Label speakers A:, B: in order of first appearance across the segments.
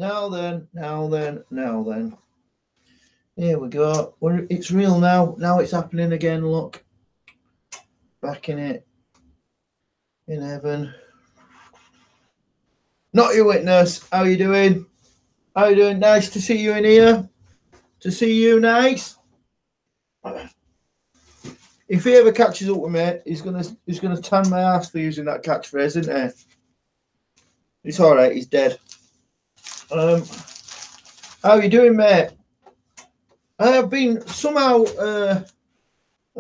A: Now then. Here we go. It's real now. Now it's happening again. Look. Back in it. In heaven. Not your witness. How you doing? How you doing? Nice to see you in here. To see you, nice. If he ever catches up with me, he's gonna tan my ass for using that catchphrase, isn't he? It's all right. He's dead. How you doing, mate? I have been somehow. I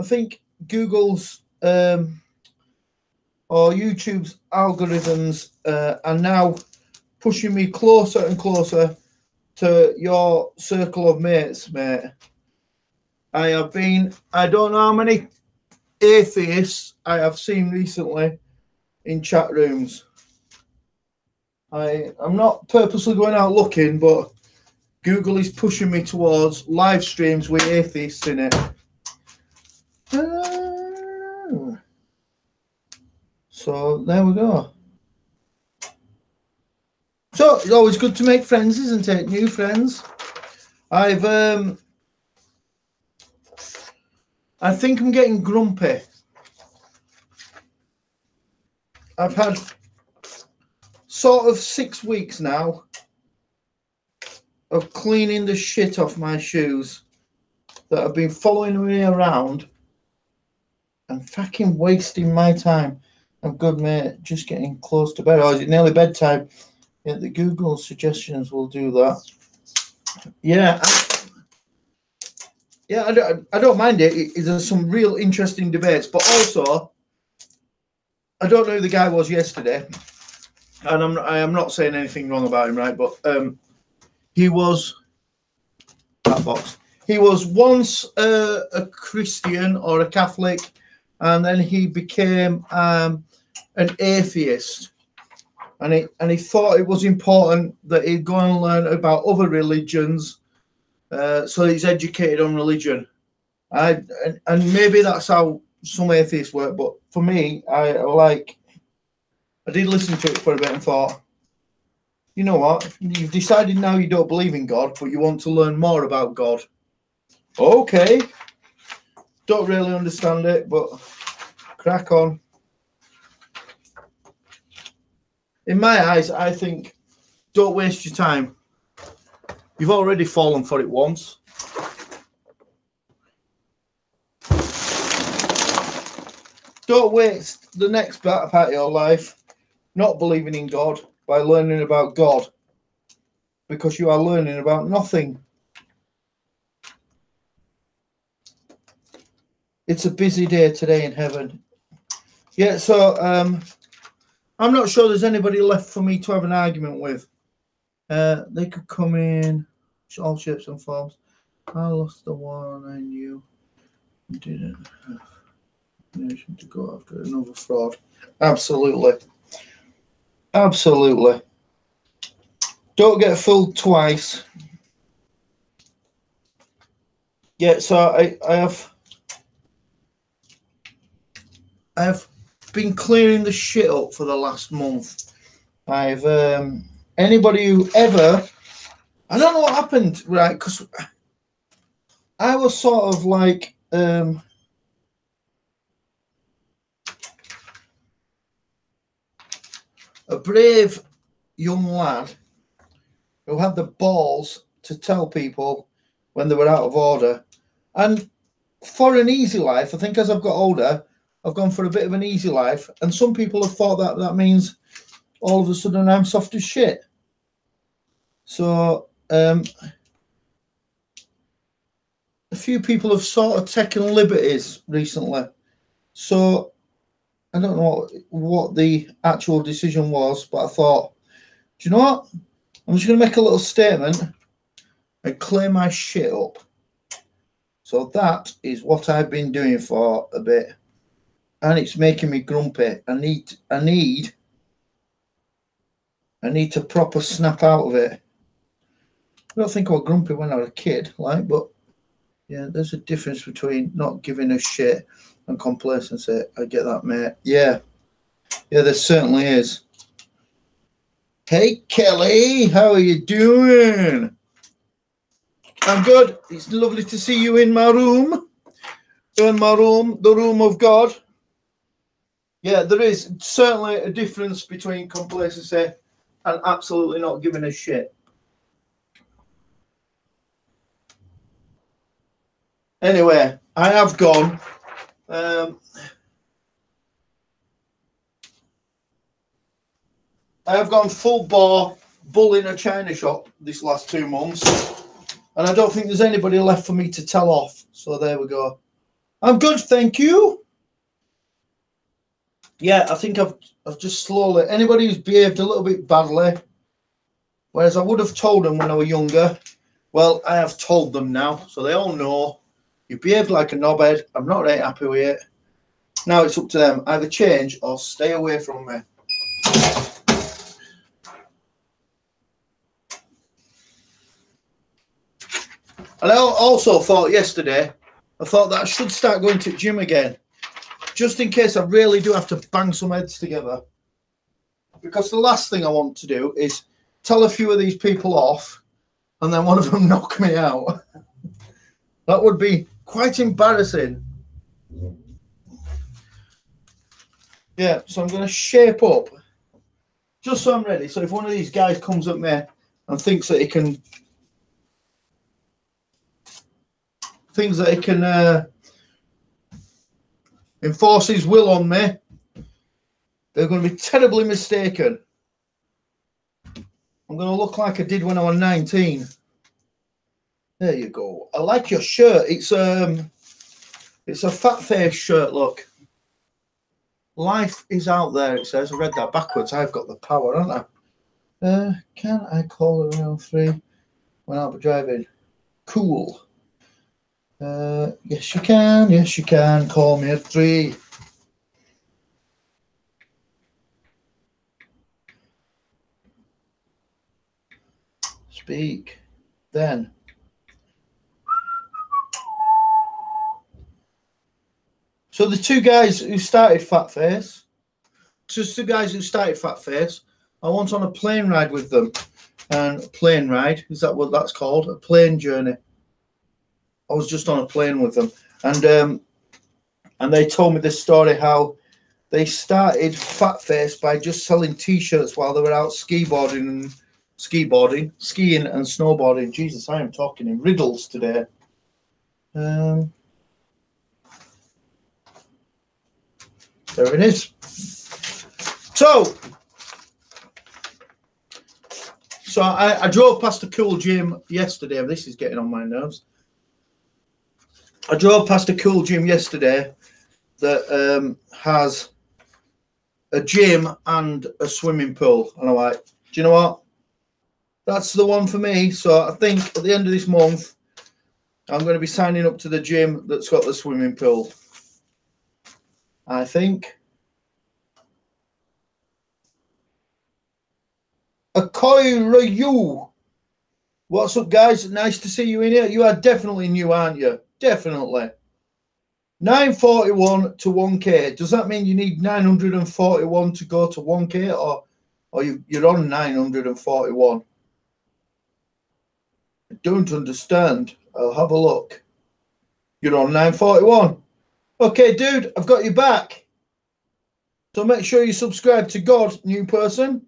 A: think Google's or YouTube's algorithms are now pushing me closer and closer to your circle of mates, mate. I don't know how many atheists I have seen recently in chat rooms. I'm not purposely going out looking, but Google is pushing me towards live streams with atheists in it. So there we go. So it's always good to make friends, isn't it? New friends. I think I'm getting grumpy. I've had sort of 6 weeks now of cleaning the shit off my shoes that have been following me around and fucking wasting my time. I'm good, mate. Just getting close to bed. Oh, is it nearly bedtime? Yeah, the Google suggestions will do that. Yeah. I don't mind it. There's some real interesting debates, but also I don't know who the guy was yesterday, and I am not saying anything wrong about him, right? But he was that box. He was once a Christian or a Catholic, and then he became an atheist, and he thought it was important that he'd go and learn about other religions. So he's educated on religion. And maybe that's how some atheists work, but for me, I did listen to it for a bit and thought, you know what? You've decided now you don't believe in God, but you want to learn more about God. Okay. Don't really understand it, but crack on. In my eyes, I think don't waste your time. You've already fallen for it once. Don't waste the next part of your life not believing in God by learning about God, because you are learning about nothing. It's a busy day today in heaven. Yeah, so I'm not sure there's anybody left for me to have an argument with. They could come in all shapes and forms. I lost the one I knew. Didn't have permission to go after another fraud. Absolutely. Absolutely. Don't get fooled twice. Yeah, so I have been clearing the shit up for the last month. I've anybody who ever, I don't know what happened, right? Because I was sort of like a brave young lad who had the balls to tell people when they were out of order. And for an easy life, I think as I've got older, I've gone for a bit of an easy life. And some people have thought that means all of a sudden I'm soft as shit. So a few people have sort of taken liberties recently. So I don't know what the actual decision was, but I thought, do you know what? I'm just going to make a little statement and clear my shit up. So that is what I've been doing for a bit. And it's making me grumpy. I need to proper snap out of it. I don't think I was grumpy when I was a kid, but yeah, there's a difference between not giving a shit and complacency. I get that, mate. Yeah, there certainly is. Hey, Kelly, how are you doing? I'm good. It's lovely to see you in my room. In my room, the room of God. Yeah, there is certainly a difference between complacency and absolutely not giving a shit. Anyway, I have gone. I have gone full bore bull in a china shop this last 2 months, and I don't think there's anybody left for me to tell off. So there we go. I'm good, thank you. Yeah, I think I've just slowly. Anybody who's behaved a little bit badly, whereas I would have told them when I was younger, well, I have told them now, so they all know. You behaved like a knobhead. I'm not really happy with it. Now it's up to them. Either change or stay away from me. And I also thought yesterday, I thought that I should start going to the gym again, just in case I really do have to bang some heads together. Because the last thing I want to do is tell a few of these people off and then one of them knock me out. That would be quite embarrassing. Yeah, so I'm going to shape up just so I'm ready. So if one of these guys comes at me and thinks that he can enforce his will on me, they're going to be terribly mistaken. I'm going to look like I did when I was 19. There you go. I like your shirt. It's a fat face shirt, look. Life is out there, it says. I read that backwards. I've got the power, haven't I? Can I call around 3 when I'll be driving? Cool. Yes, you can. Yes, you can. Call me at 3. Speak. Then. So the 2 guys who started Fat Face, just the guys who started Fat Face, I went on a plane ride with them. And a plane ride, is that what that's called? A plane journey. I was just on a plane with them. And they told me this story how they started Fat Face by just selling T-shirts while they were out skiing and snowboarding. Jesus, I am talking in riddles today. There it is. So I drove past a cool gym yesterday. This is getting on my nerves. I drove past a cool gym yesterday that has a gym and a swimming pool. And I'm like, do you know what? That's the one for me. So I think at the end of this month, I'm going to be signing up to the gym that's got the swimming pool. I think. Akoi Ryu. What's up, guys? Nice to see you in here. You are definitely new, aren't you? Definitely. 941 to 1K. Does that mean you need 941 to go to 1K, or you're on 941? I don't understand. I'll have a look. You're on 941. Okay, dude, I've got you back. So make sure you subscribe to God, new person.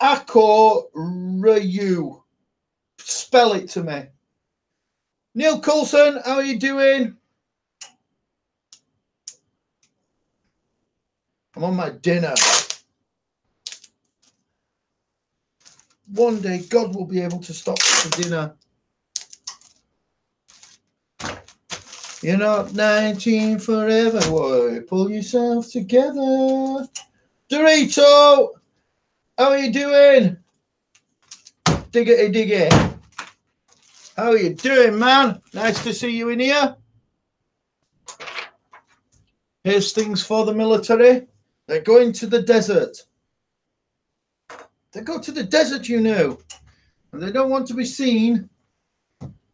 A: Ako Ryu. Spell it to me. Neil Coulson, how are you doing? I'm on my dinner. One day God will be able to stop for dinner. You're not 19 forever, boy. Pull yourself together. Dorito, how are you doing? Diggity. How are you doing, man? Nice to see you in here. Here's things for the military. They're going to the desert. They go to the desert, you know. And they don't want to be seen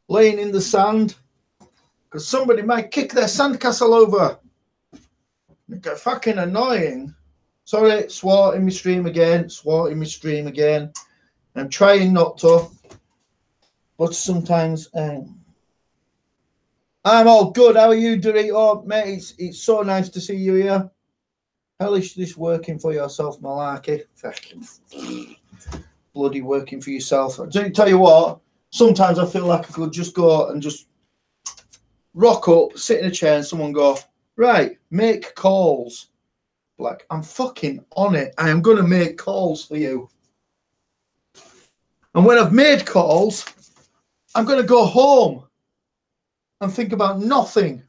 A: laying in the sand, because somebody might kick their sandcastle over. They're fucking annoying. Sorry, swore in my stream again. Swore in my stream again. I'm trying not to, but sometimes I'm all good. How are you, Dorito? Mate, it's so nice to see you here. How is this working for yourself, Malarkey? Fucking bloody working for yourself. I tell you what, sometimes I feel like I could just go and just rock up, sit in a chair and someone go, right, make calls. Like, I'm fucking on it. I am going to make calls for you. And when I've made calls, I'm going to go home and think about nothing.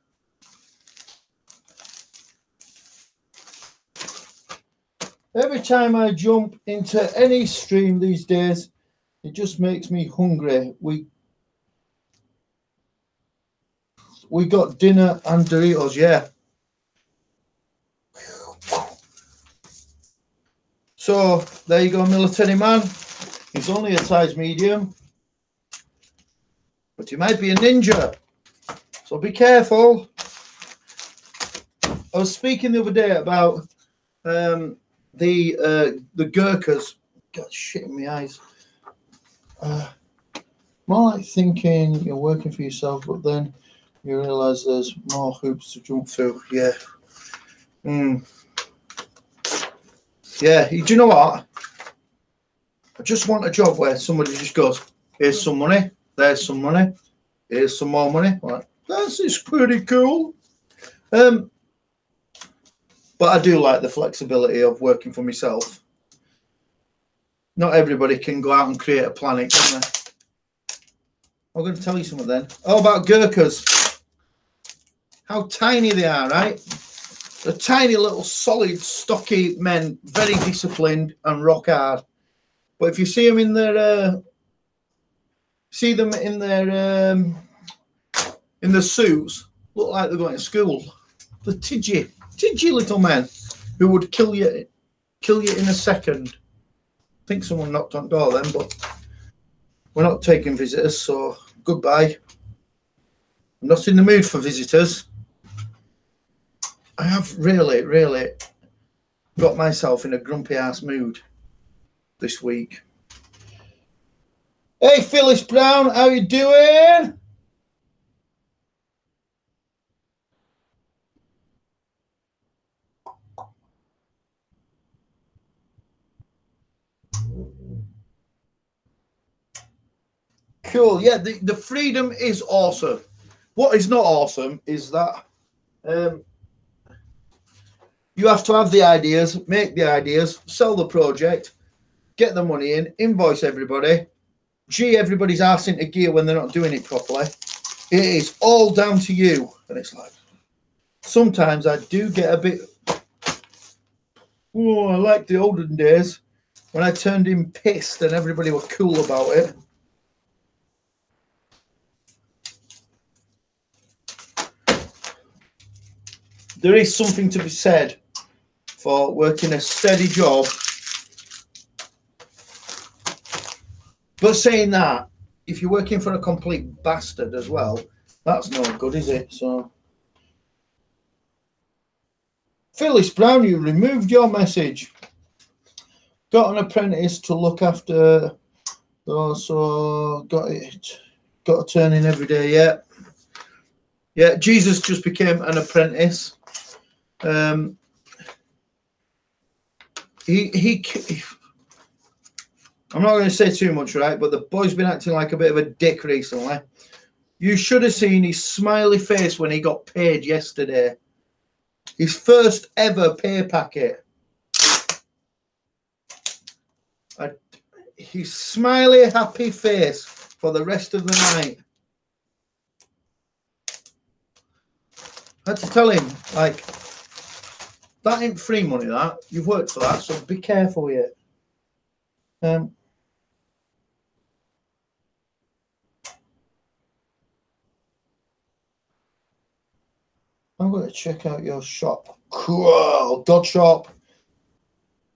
A: Every time I jump into any stream these days, it just makes me hungry. We got dinner and Doritos, yeah. So there you go, military man. He's only a size medium, but he might be a ninja. So be careful. I was speaking the other day about the Gurkhas. Got shit in my eyes. More like thinking you're working for yourself, but then you realise there's more hoops to jump through. Yeah. Yeah, do you know what? I just want a job where somebody just goes, here's some money, there's some money, here's some more money. Like, that's pretty cool. But I do like the flexibility of working for myself. Not everybody can go out and create a planet, can they? I'm going to tell you something then. Oh, about Gurkhas. How tiny they are, right? They're tiny little solid, stocky men, very disciplined and rock hard. But if you see them in their, in the suits, look like they're going to school. The tidgy little men who would kill you in a second. I think someone knocked on the door then, but we're not taking visitors, so goodbye. I'm not in the mood for visitors. I have really, really got myself in a grumpy ass mood this week. Hey, Phyllis Brown, how you doing? Cool. Yeah, the freedom is awesome. What is not awesome is that you have to have the ideas, make the ideas, sell the project, get the money in, invoice everybody, G everybody's arse into gear when they're not doing it properly. It is all down to you. And it's like, sometimes I do get a bit, oh, I like the olden days when I turned in pissed and everybody were cool about it. There is something to be said for working a steady job. But saying that, if you're working for a complete bastard as well, that's no good, is it? So, Phyllis Brown, you removed your message. Got an apprentice to look after, so got to turn in every day. Yeah. Jesus just became an apprentice. I'm not going to say too much, right? But the boy's been acting like a bit of a dick recently. You should have seen his smiley face when he got paid yesterday. His first ever pay packet. His smiley, happy face for the rest of the night. I had to tell him, like, that ain't free money, that. You've worked for that, so be careful with it. I'm going to check out your shop. Cool. God shop.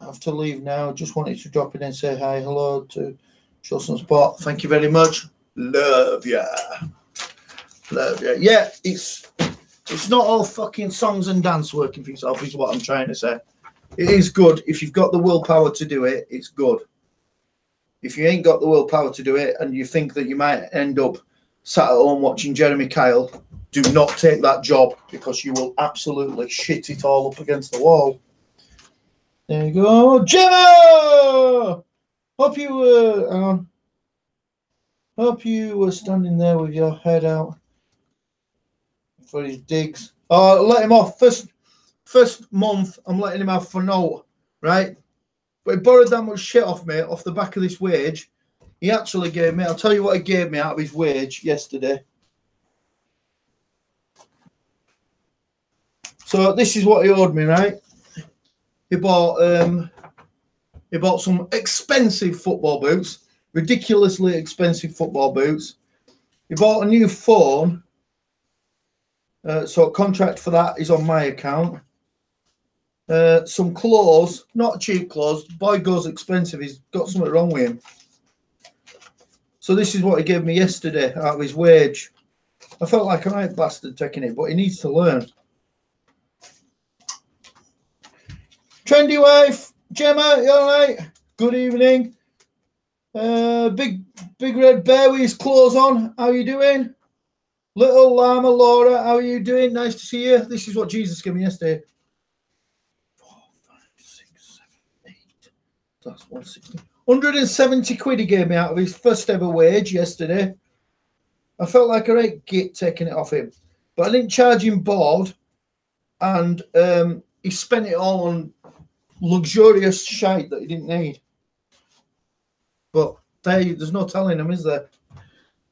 A: I have to leave now. Just wanted to drop in and say hi, hello, to show some support. Thank you very much. Love ya. Love ya. Yeah, it's not all fucking songs and dance working for yourself is what I'm trying to say. It is good. If you've got the willpower to do it, it's good. If you ain't got the willpower to do it and you think that you might end up sat at home watching Jeremy Kyle, do not take that job because you will absolutely shit it all up against the wall. There you go. Gemma! Hope you were hope you were standing there with your head out for his digs. Oh, let him off. First month, I'm letting him have for no, right? But he borrowed that much shit off me off the back of this wage. He actually gave me, I'll tell you what he gave me out of his wage yesterday. So this is what he owed me, right? He bought some expensive football boots, ridiculously expensive football boots. He bought a new phone. So a contract for that is on my account. Some clothes, not cheap clothes. Boy goes expensive. He's got something wrong with him. So this is what he gave me yesterday out of his wage. I felt like a right bastard taking it, but he needs to learn. Trendy wife, Gemma, you all right? Good evening. Big red bear with his clothes on. How you doing? Little llama Laura, how are you doing? Nice to see you. This is what Jesus gave me yesterday. 4, 5, 6, 7, 8. That's 160. 170 quid he gave me out of his first ever wage yesterday. I felt like a right git taking it off him. But I didn't charge him board. And he spent it all on luxurious shite that he didn't need. But there's no telling him, is there?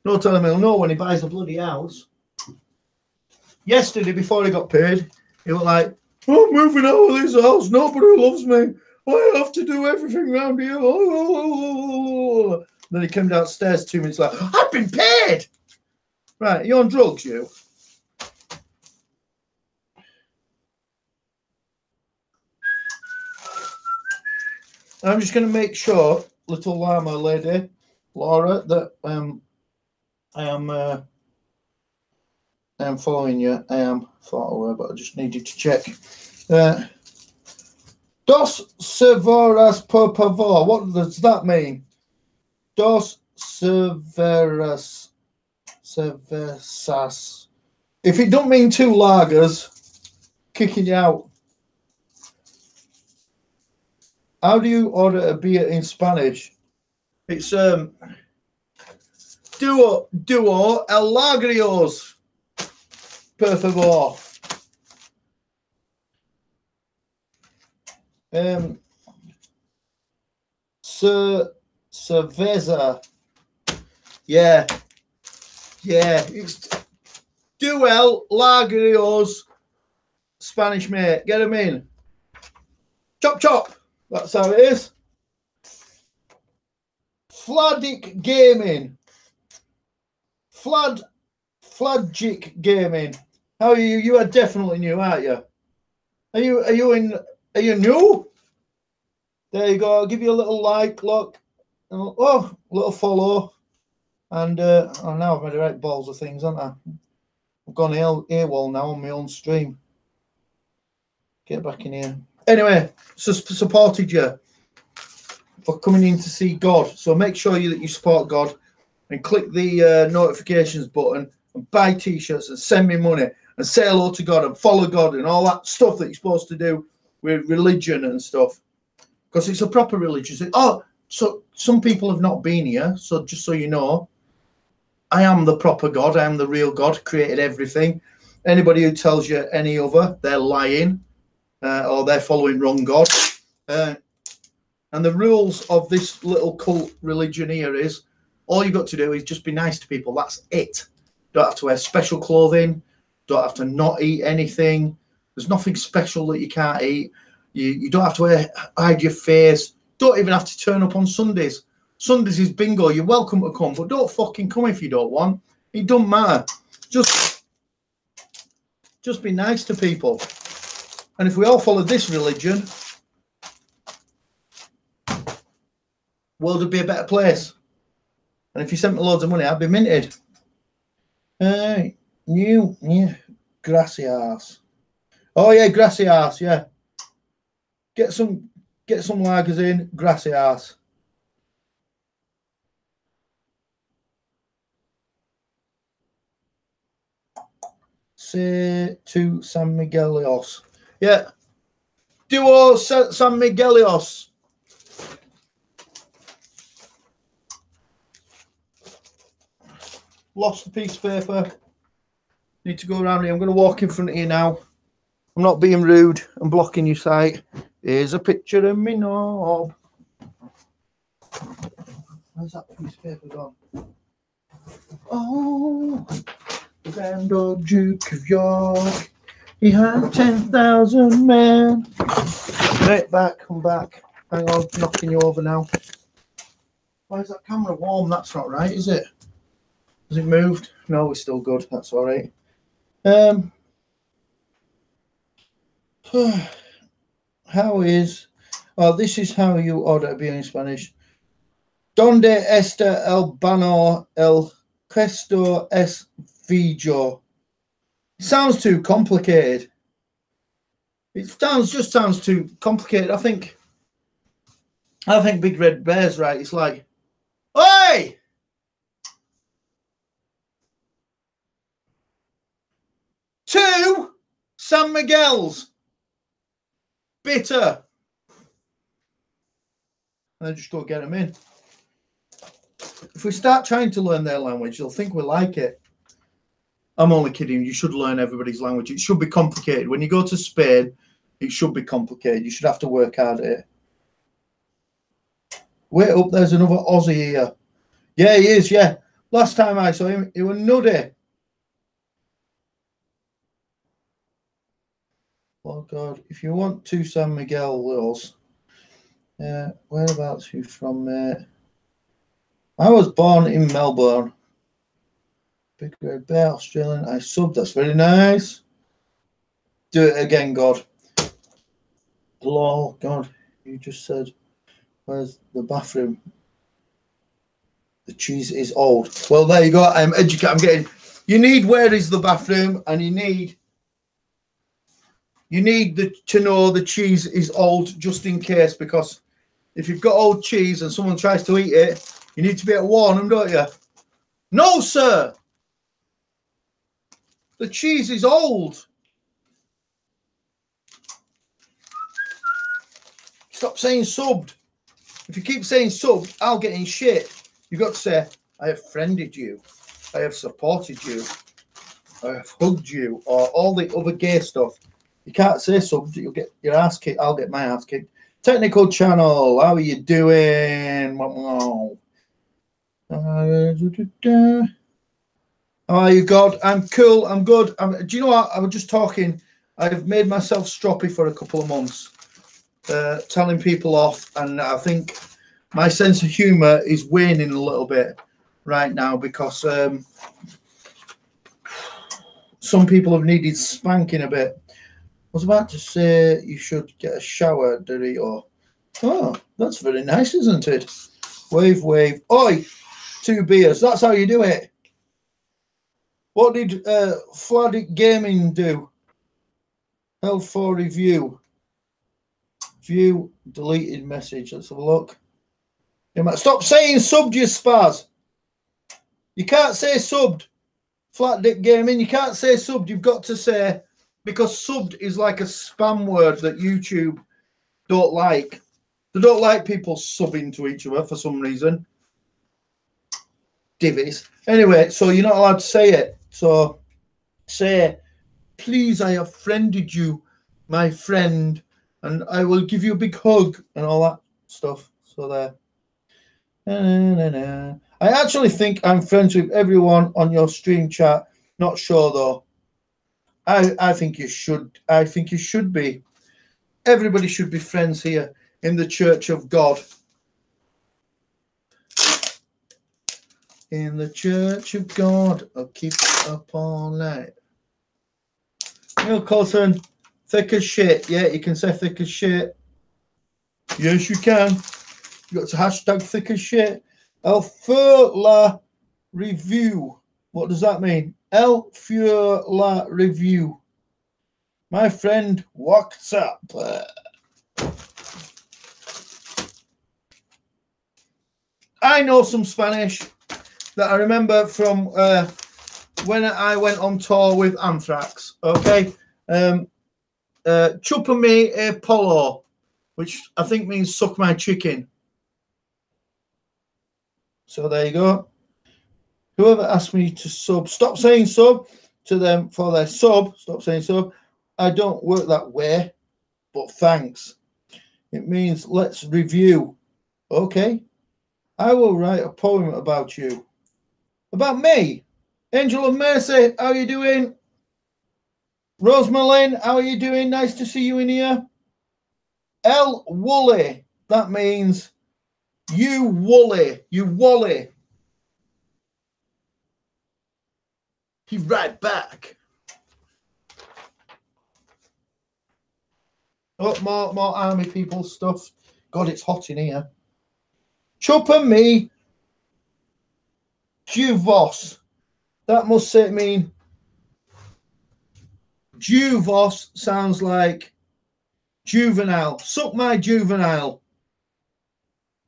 A: No telling him he'll know when he buys the bloody house. Yesterday, before he got paid, he was like, oh, I'm moving out of this house. Nobody loves me. I have to do everything around here. Then he came downstairs 2 minutes later. I've been paid. Right, you're on drugs, you? I'm just going to make sure, little llama lady, Laura, that I am following you. I am far away, but I just needed to check. Dos severas por favor. What does that mean? Dos severas. Cervezas. If it don't mean 2 lagers, kicking you out. How do you order a beer in Spanish? It's duo el lagrios, per favor. Cerveza. Yeah, it's duel lagrios, Spanish mate. Get them in. Chop chop. That's how it is. Fladic Gaming. Fladgic Gaming. How are you? You are definitely new, aren't you? Are you new? There you go. I'll give you a little like, look. Oh, a little follow. And oh, now I've made the right balls of things, haven't I? I've gone AWOL now on my own stream. Get back in here. Anyway, supported you for coming in to see God. So make sure that you support God and click the notifications button and buy t-shirts and send me money and say hello to God and follow God and all that stuff that you're supposed to do with religion and stuff. Because it's a proper religion. Oh, so some people have not been here. So just so you know, I am the proper God. I am the real God, created everything. Anybody who tells you any other, they're lying. Or they're following wrong God. And the rules of this little cult religion here is all you've got to do is just be nice to people. That's it. Don't have to wear special clothing. Don't have to not eat anything. There's nothing special that you can't eat. You don't have to hide your face. Don't even have to turn up on Sundays. Sundays is bingo. You're welcome to come, but don't fucking come if you don't want. It don't matter. Just be nice to people. And if we all followed this religion, the world would be a better place. And if you sent me loads of money, I'd be minted. New, gracias. Oh yeah, gracias, yeah. Get some lagers in, grassy ass. Say to San Miguelios. Yeah. Duo San Miguelios. Lost the piece of paper. Need to go around here. I'm going to walk in front of you now. I'm not being rude. I'm blocking your sight. Here's a picture of me knob. Where's that piece of paper gone? Oh, the grand old Duke of York. He had 10,000 men. Right back, come back. Hang on, knocking you over now. Why is that camera warm? That's not right, is it? Has it moved? No, we're still good. That's all right. How is... Oh, this is how you order a beer in Spanish. Donde está el bano el questo es vijo? It sounds too complicated. It just sounds too complicated. I think Big Red Bear's right. It's like, hey! Two San Miguel's. Bitter. And then just go get them in. If we start trying to learn their language, they'll think we like it. I'm only kidding. You should learn everybody's language. It should be complicated. When you go to Spain, it should be complicated. You should have to work hard at it. Wait up, there's another Aussie here. Yeah, he is, yeah. Last time I saw him, he was nutty. Oh, God. If you want to San Miguel, Wills, whereabouts are you from, mate? I was born in Melbourne. Big Red Bear, Australian. I subbed. That's very nice. Do it again, God. Lol, God. You just said, where's the bathroom? The cheese is old. Well, there you go. I'm educated. I'm getting... You need where is the bathroom, and you need to know the cheese is old just in case, because if you've got old cheese and someone tries to eat it, you need to be able to warn them, don't you? No, sir. The cheese is old. Stop saying subbed. If you keep saying subbed, I'll get in shit. You've got to say, I have friended you. I have supported you. I have hugged you. Or all the other gay stuff. You can't say subbed. You'll get your ass kicked. I'll get my ass kicked. Technical channel. How are you doing? How are you, God? I'm cool. I'm good. Do you know what? I was just talking. I've made myself stroppy for a couple of months, telling people off, and I think my sense of humour is waning a little bit right now because some people have needed spanking a bit. I was about to say you should get a shower, Dorito. Oh, that's very nice, isn't it? Wave, wave. Oi, 2 beers. That's how you do it. What did Fladic Gaming do? L4 review. View deleted message. Let's have a look. Stop saying subbed, you spaz. You can't say subbed. Flat Dick Gaming. You can't say subbed. You've got to say, because subbed is like a spam word that YouTube don't like. They don't like people subbing to each other for some reason. Divvies. Anyway, so you're not allowed to say it. So say, please, I have friended you, my friend, and I will give you a big hug and all that stuff. So there. I actually think I'm friends with everyone on your stream chat. Not sure though. I think you should. I think you should be. Everybody should be friends here in the Church of God. In the Church of God, I'll keep it up all night. Neil Coulson, thick as shit. Yeah, you can say thick as shit. Yes, you can. You got to hashtag thick as shit. El Fur La Review. What does that mean? El Fur La Review. My friend, what's up? I know some Spanish that I remember from when I went on tour with Anthrax. Okay. Chúpame el pollo, which I think means suck my chicken. So there you go. Whoever asked me to sub, stop saying sub to them for their sub. Stop saying sub. I don't work that way, but thanks. It means let's review. Okay. I will write a poem about you. About me. Angel of Mercy, how are you doing? Rosemary, how are you doing? Nice to see you in here. El Wooly, that means you woolly, you wally. He's right back. Oh, more army people stuff. God, it's hot in here. Chúpame Juvos. That must mean Juvos sounds like juvenile. Suck my juvenile.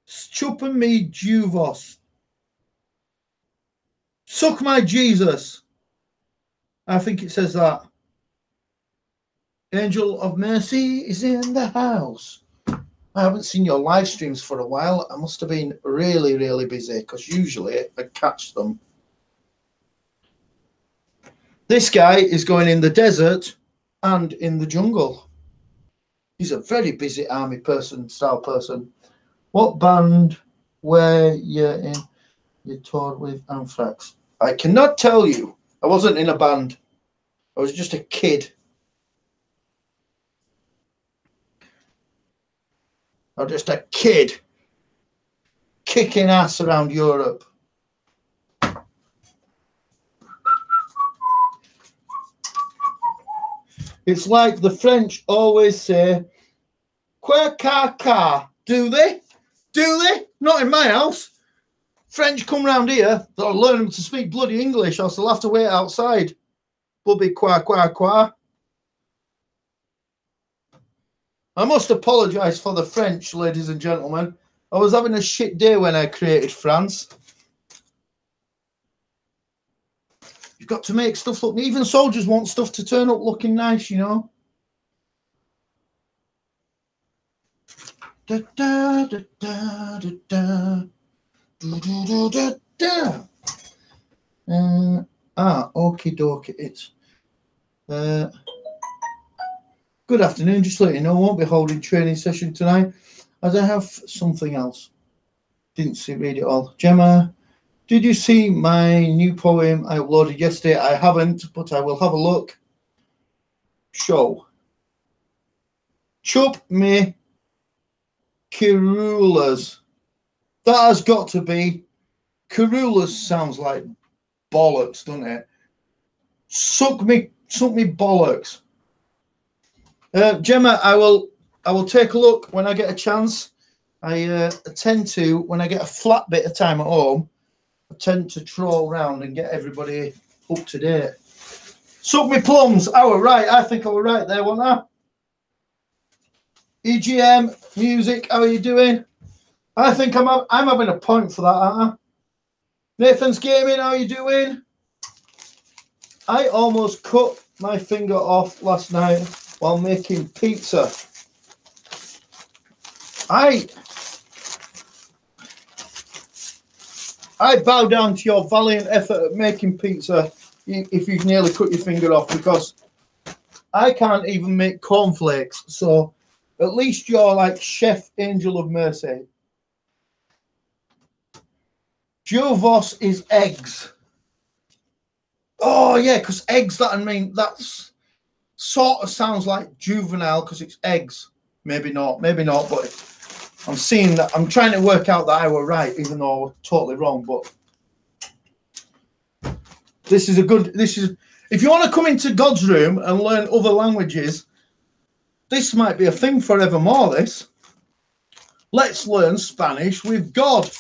A: Chúpame Juvos. Suck my Jesus. I think it says that. Angel of Mercy is in the house. I haven't seen your live streams for a while. I must have been really, really busy because usually I catch them. This guy is going in the desert and in the jungle. He's a very busy army person, style person. What band were you in? You toured with Anthrax. I cannot tell you. I wasn't in a band. I was just a kid. I'm just a kid kicking ass around Europe. It's like the French always say, "Quoi car car?" Do they? Do they? Not in my house. French come round here, they'll learn them to speak bloody English, or they'll have to wait outside. Bubby qua qua qua. I must apologise for the French, ladies and gentlemen. I was having a shit day when I created France. You've got to make stuff look... Even soldiers want stuff to turn up looking nice, you know. Da, da, da, da, da, da. Da, da, da, da, da. Okie dokie. It's... good afternoon. Just to let you know, I won't be holding training session tonight as I have something else. Didn't read it all. Gemma, did you see my new poem I uploaded yesterday? I haven't, but I will have a look. Show. Chup me Kirulas. That has got to be... Kirulas sounds like bollocks, doesn't it? Suck me bollocks. Gemma, I will take a look when I get a chance. I tend to, when I get a flat bit of time at home, I tend to troll around and get everybody up to date. Suck me plums. I was right. I think I was right there, wasn't I? EGM music. How are you doing? I think I'm having a point for that, aren't I? Nathan's Gaming. How are you doing? I almost cut my finger off last night while making pizza. I bow down to your valiant effort at making pizza if you've nearly cut your finger off, because I can't even make cornflakes. So at least you're like Chef Angel of Mercy. Juvos is eggs. Oh yeah, because eggs, that's sort of sounds like juvenile because it's eggs. Maybe not, but I'm seeing that. I'm trying to work out that I were right, even though I was totally wrong. But this is if you want to come into God's room and learn other languages, this might be a thing forevermore. This. Let's learn Spanish with God.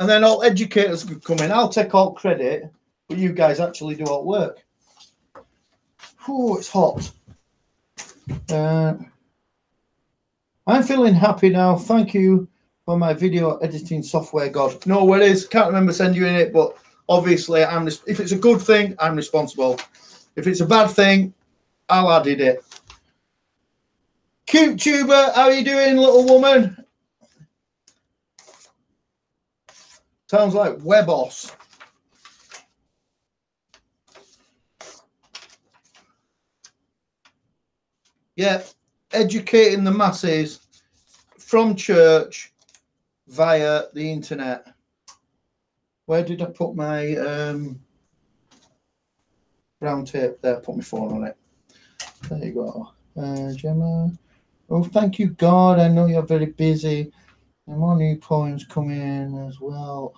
A: And then all educators could come in. I'll take all credit, but you guys actually do all work. Oh, it's hot. I'm feeling happy now. Thank you for my video editing software god. No worries, can't remember sending you in it, but obviously if it's a good thing, I'm responsible. If it's a bad thing, I'll added it. Cute tuber, how are you doing, little woman? Sounds like Webos. Yeah, educating the masses from church via the internet. Where did I put my brown tape? There, put my phone on it. There you go. Gemma. Oh, thank you, God. I know you're very busy. And more new poems coming in as well.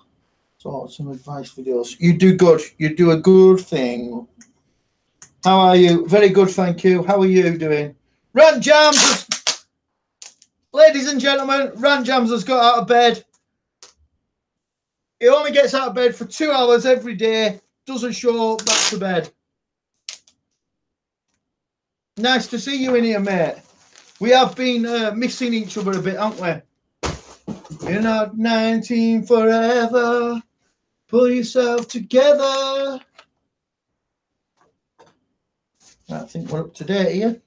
A: So some advice videos. You do good. You do a good thing. How are you? Very good, thank you. How are you doing? Rant Jams, ladies and gentlemen, Rant Jams has got out of bed. He only gets out of bed for 2 hours every day. Doesn't show up back to bed. Nice to see you in here, mate. We have been missing each other a bit, haven't we? You're not 19 forever. Pull yourself together. I think we're up to date here.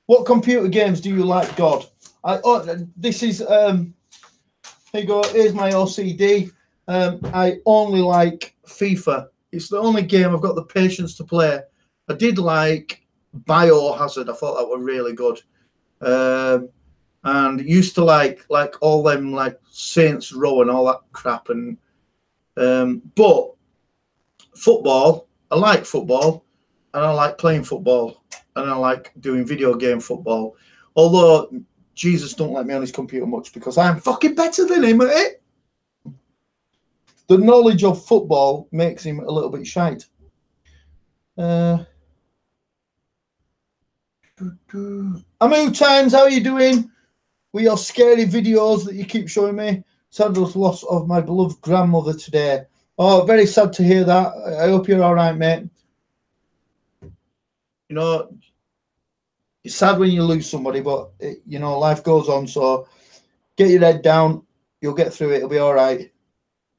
A: What computer games do you like, God? This is here you go. Here's my OCD. I only like FIFA. It's the only game I've got the patience to play. I did like Biohazard. I thought that was really good. And used to like all them like Saints Row and all that crap. And but football, I like football, and I like playing football, and I like doing video game football. Although Jesus don't like me on his computer much because I'm fucking better than him at it. The knowledge of football makes him a little bit shite. Amu Times, how are you doing? With your scary videos that you keep showing me. Sad loss of my beloved grandmother today. Oh, very sad to hear that. I hope you're all right, mate. You know, it's sad when you lose somebody, but, you know, life goes on. So get your head down. You'll get through it. It'll be all right.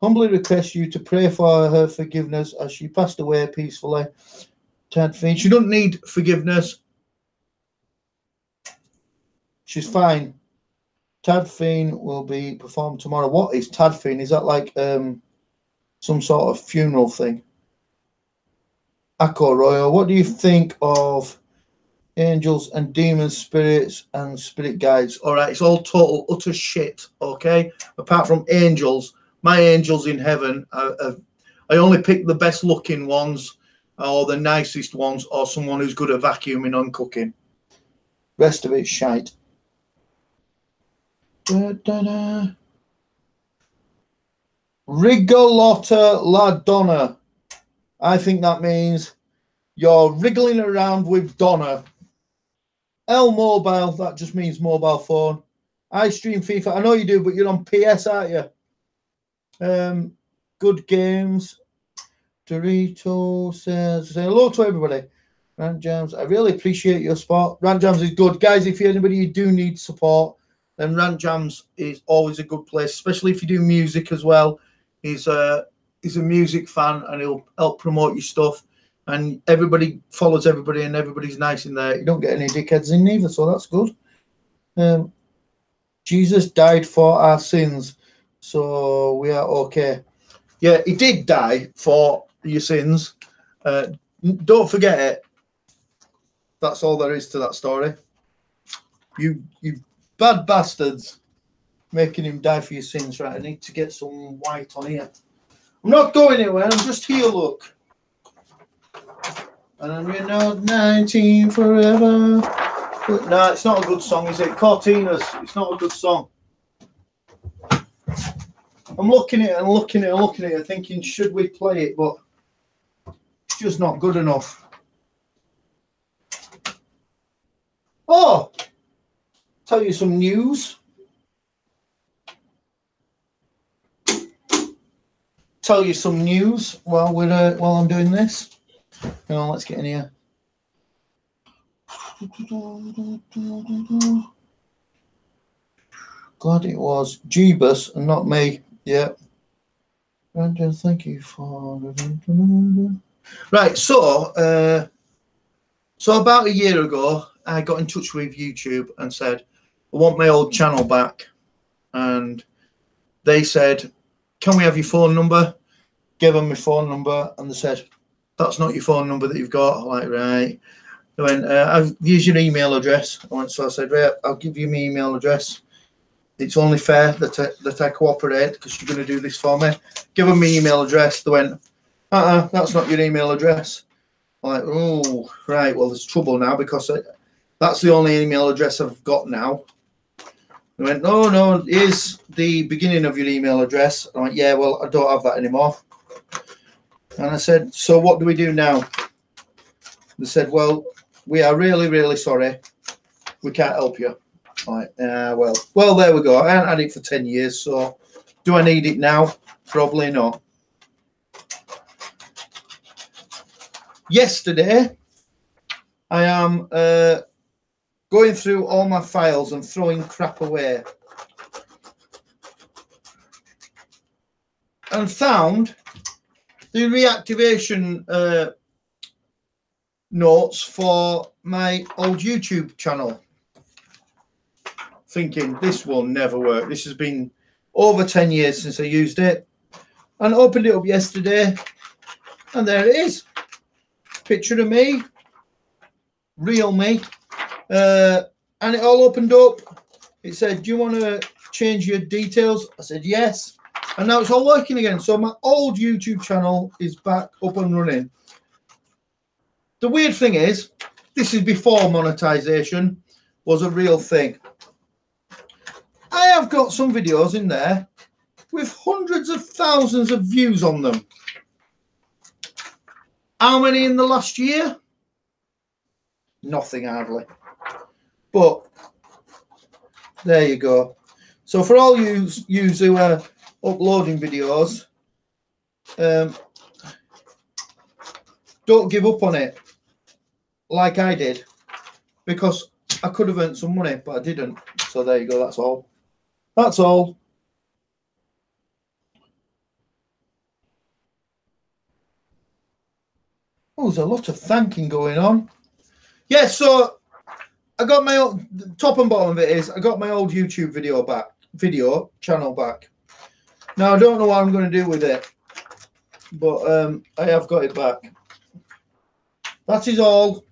A: Humbly request you to pray for her forgiveness as she passed away peacefully. Tad Fiend. She doesn't need forgiveness. She's fine. Tad Fiend will be performed tomorrow. What is Tad Fiend? Is that like some sort of funeral thing? Akko Royal, what do you think of angels and demons, spirits and spirit guides? All right, it's all total utter shit, okay? Apart from angels, my angels in heaven, I only pick the best looking ones or the nicest ones or someone who's good at vacuuming and cooking. Rest of it's shite. Rigolotta la Donna. I think that means you're wriggling around with Donna. L Mobile, that just means mobile phone. I stream FIFA. I know you do, but you're on PS, aren't you? Good games. Dorito says, say hello to everybody. Rant Jams, I really appreciate your support. Rant Jams is good. Guys, if you're anybody you do need support, then Rant Jams is always a good place, especially if you do music as well. He's a music fan and he'll help promote your stuff. And everybody follows everybody and everybody's nice in there. You don't get any dickheads in neither, so that's good. Jesus died for our sins, so we are okay. Yeah, he did die for your sins. Don't forget it. That's all there is to that story. You bad bastards, making him die for your sins. Right, I need to get some white on here. I'm not going anywhere. I'm just here, look. And you're not 19 forever. But no, it's not a good song, is it? Cortinas, it's not a good song. I'm looking at it and looking at it and looking at it, thinking, should we play it? But it's just not good enough. Oh, tell you some news. Tell you some news while I'm doing this. Hang on, let's get in here. Glad it was Jeebus and not me. Yeah. Brandon, thank you for... Right, so about a year ago, I got in touch with YouTube and said, I want my old channel back. And they said, can we have your phone number? Gave them my phone number, and they said, that's not your phone number that you've got. I'm like, right. They went, I've used your email address. So I said, right, I'll give you my email address. It's only fair that I cooperate because you're going to do this for me. Give them my email address. They went, that's not your email address. I'm like, oh, right, well, there's trouble now because that's the only email address I've got now. They went, no, here's the beginning of your email address. I'm like, yeah, well, I don't have that anymore. And I said, so what do we do now? They said, well, we are really, really sorry. We can't help you. I'm like, well, there we go. I haven't had it for 10 years, so do I need it now? Probably not. Yesterday, I am going through all my files and throwing crap away. And found the reactivation notes for my old YouTube channel. Thinking this will never work. This has been over 10 years since I used it. And opened it up yesterday. And there it is. Picture of me. Real me. And it all opened up. It said, do you want to change your details? I said, yes. And now it's all working again. So my old YouTube channel is back up and running. The weird thing is, this is before monetization was a real thing. I have got some videos in there with hundreds of thousands of views on them. How many in the last year? Nothing hardly. But there you go. So for all you who are uploading videos, don't give up on it like I did, because I could have earned some money, but I didn't. So there you go. That's all. That's all. Oh, there's a lot of thanking going on. Yeah, so I got my old, top and bottom of it is I got my old YouTube video channel back. Now I don't know what I'm going to do with it, but I have got it back. That is all.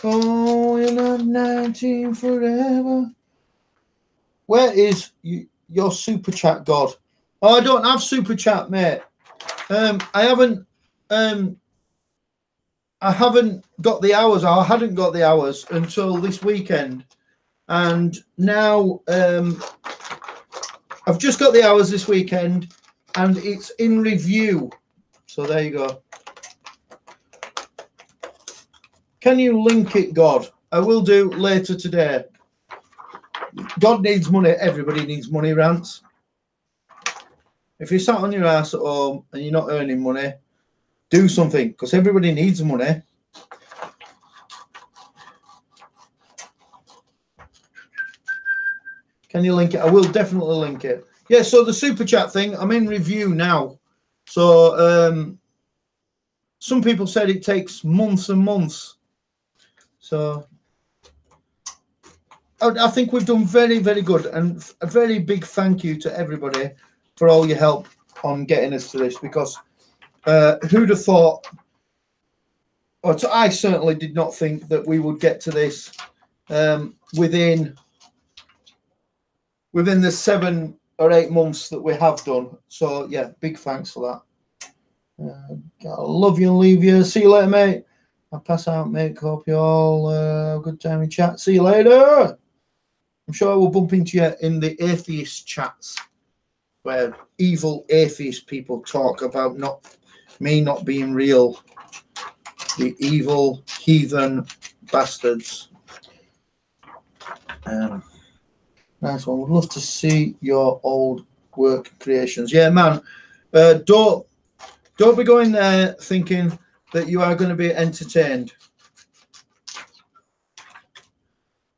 A: Oh, you're not 19 forever. Where is your super chat, God? Oh, I don't have super chat, mate. I haven't got the hours. I hadn't got the hours until this weekend, and now I've just got the hours this weekend, and it's in review. So there you go. Can you link it, God? I will do later today. God needs money. Everybody needs money, Rants. If you're sat on your ass at home and you're not earning money, do something, because everybody needs money. Can you link it? I will definitely link it. Yeah, so the super chat thing, I'm in review now. So some people said it takes months and months. So I think we've done very, very good, and a very big thank you to everybody for all your help on getting us to this, because who'd have thought, or I certainly did not think that we would get to this within the 7 or 8 months that we have done. So yeah, big thanks for that. I love you and leave you. See you later, mate. I'll pass out, mate. Hope you all have a good time in chat. See you later. I'm sure I will bump into you in the atheist chats, where evil atheist people talk about me not being real. The evil heathen bastards. Nice one. Would love to see your old work creations. Yeah, man. Don't be going there thinking that you are going to be entertained.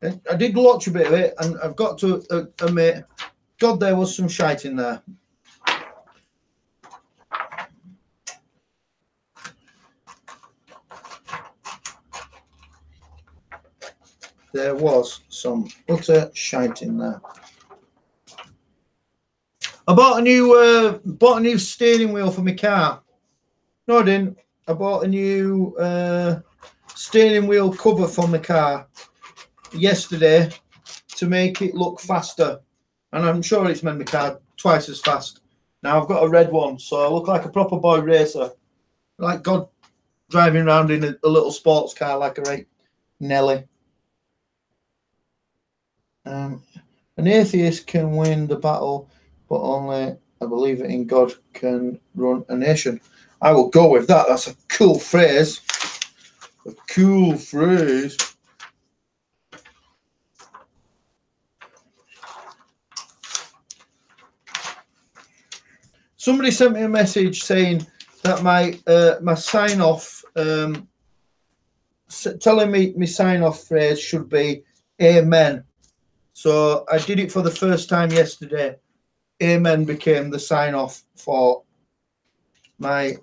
A: And I did watch a bit of it, and I've got to admit, God, there was some shite in there. There was some utter shite in there. I bought a new steering wheel for my car. No, I didn't. I bought a new steering wheel cover for my car yesterday to make it look faster, and I'm sure it's made my car twice as fast. Now I've got a red one, so I look like a proper boy racer, like God driving around in a little sports car like a right Nelly. An atheist can win the battle, but only a believer in God can run a nation. I will go with that. That's a cool phrase. A cool phrase. Somebody sent me a message saying that my sign off, telling me my sign off phrase should be Amen. So I did it for the first time yesterday. Amen became the sign off for my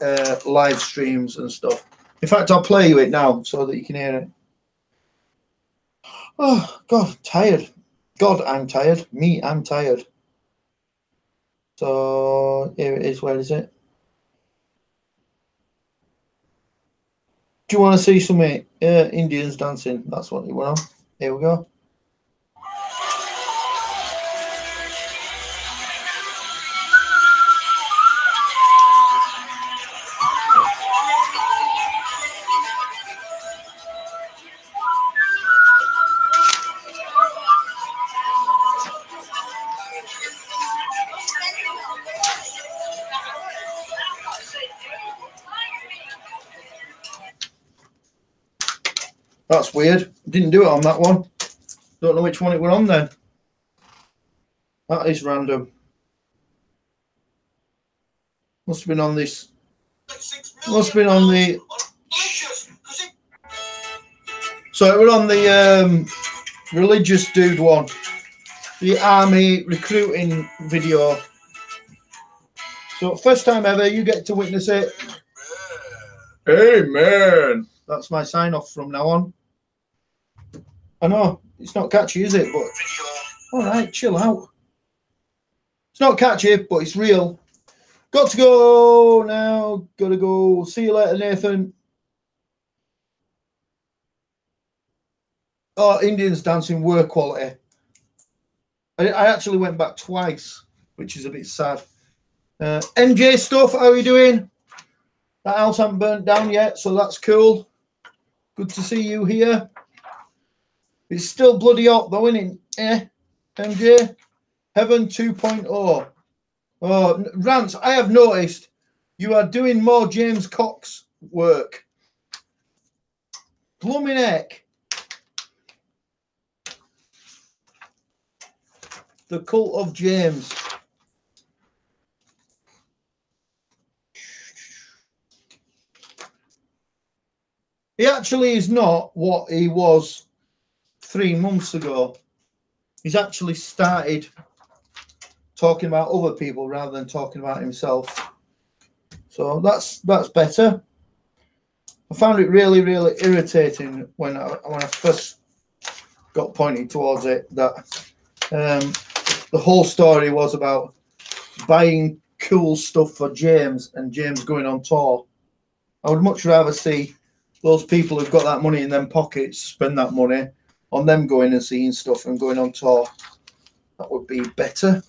A: live streams and stuff. In fact, I'll play you it now so that you can hear it. Oh, God, tired. God, I'm tired. Me, I'm tired. So here it is. Where is it? Do you want to see some Indians dancing? That's what you want. Here we go. That's weird. Didn't do it on that one. Don't know which one it were on then. That is random. Must have been on this. Must have been on the. So it were on the religious dude one. The army recruiting video. So first time ever, you get to witness it. Amen. That's my sign off from now on. I know it's not catchy, is it? But all right, chill out. It's not catchy, but it's real. Got to go now. Gotta go. See you later, Nathan. Oh, Indians dancing were quality. I actually went back twice, which is a bit sad. MJ stuff, how are you doing? That house hasn't burnt down yet, so that's cool. Good to see you here. It's still bloody hot though, isn't it? MJ? Heaven 2.0. Oh, Rance, I have noticed you are doing more James Cox work. Blooming heck. The Cult of James. He actually is not what he was 3 months ago. He's actually started talking about other people rather than talking about himself. So that's better. I found it really, really irritating when I first got pointed towards it that the whole story was about buying cool stuff for James and James going on tour. I would much rather see those people who've got that money in them pockets spend that money on them going and seeing stuff and going on tour. That would be better.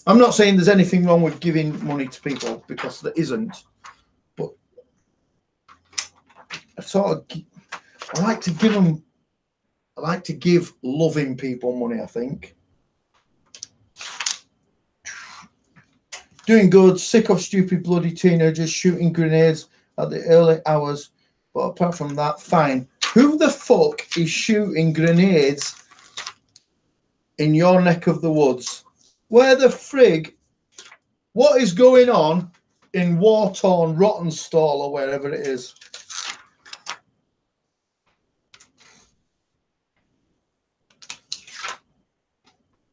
A: I'm not saying there's anything wrong with giving money to people, because there isn't. But I like to give them. I like to give loving people money, I think. Doing good. Sick of stupid bloody teenagers shooting grenades at the early hours. But apart from that, fine. Who the fuck is shooting grenades in your neck of the woods? Where the frig? What is going on in war-torn Rottenstall or wherever it is.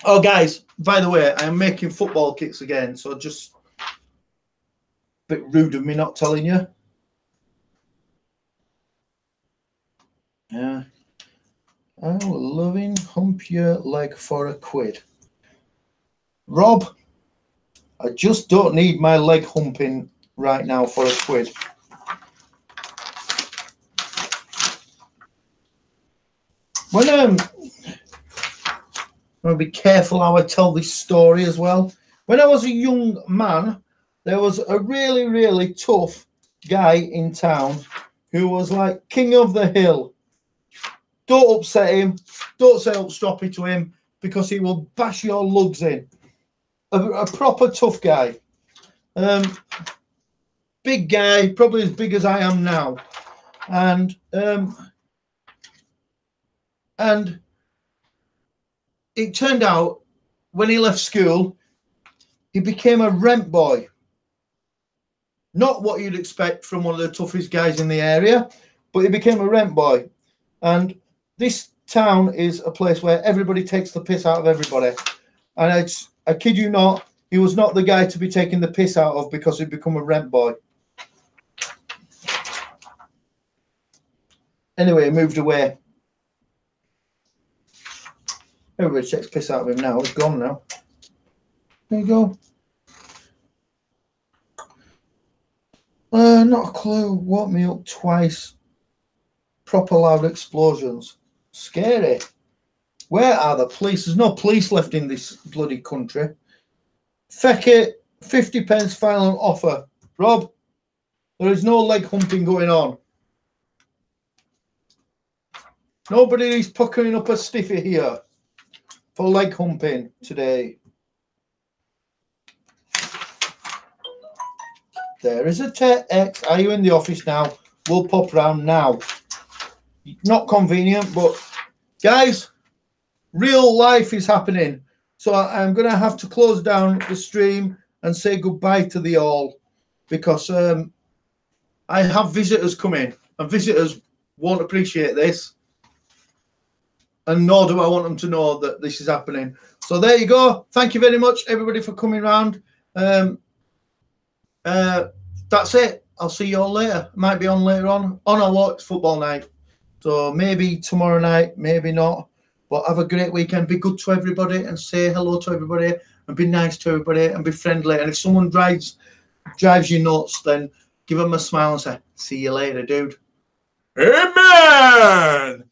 A: Oh, guys, by the way, I am making football kits again, so just a bit rude of me not telling you. Yeah. I'm loving hump your leg for a quid. Rob, I just don't need my leg humping right now for a quid. When I'm going to be careful how I tell this story as well. When I was a young man, there was a really, really tough guy in town who was like king of the hill. Don't upset him. Don't say up stroppy to him because he will bash your lugs in. A proper tough guy. Big guy, probably as big as I am now. And it turned out when he left school, he became a rent boy. Not what you'd expect from one of the toughest guys in the area, but he became a rent boy. And this town is a place where everybody takes the piss out of everybody. And I kid you not, he was not the guy to be taking the piss out of because he'd become a rent boy. Anyway, he moved away. Everybody takes piss out of him now. He's gone now. There you go. Not a clue. Woke me up twice. Proper loud explosions. Scary. Where are the police? There's no police left in this bloody country. Feck it. 50p final offer. Rob, there is no leg humping going on. Nobody is puckering up a stiffy here for leg humping today. There is a text. Are you in the office now? We'll pop round now. Not convenient, but guys, real life is happening. So I'm going to have to close down the stream and say goodbye to the all because I have visitors coming and visitors won't appreciate this. And nor do I want them to know that this is happening. So there you go. Thank you very much, everybody, for coming round. That's it. I'll see you all later. Might be on later on. Oh no, it's football night. So maybe tomorrow night, maybe not. But have a great weekend. Be good to everybody and say hello to everybody and be nice to everybody and be friendly. And if someone drives you nuts, then give them a smile and say, see you later, dude. Amen.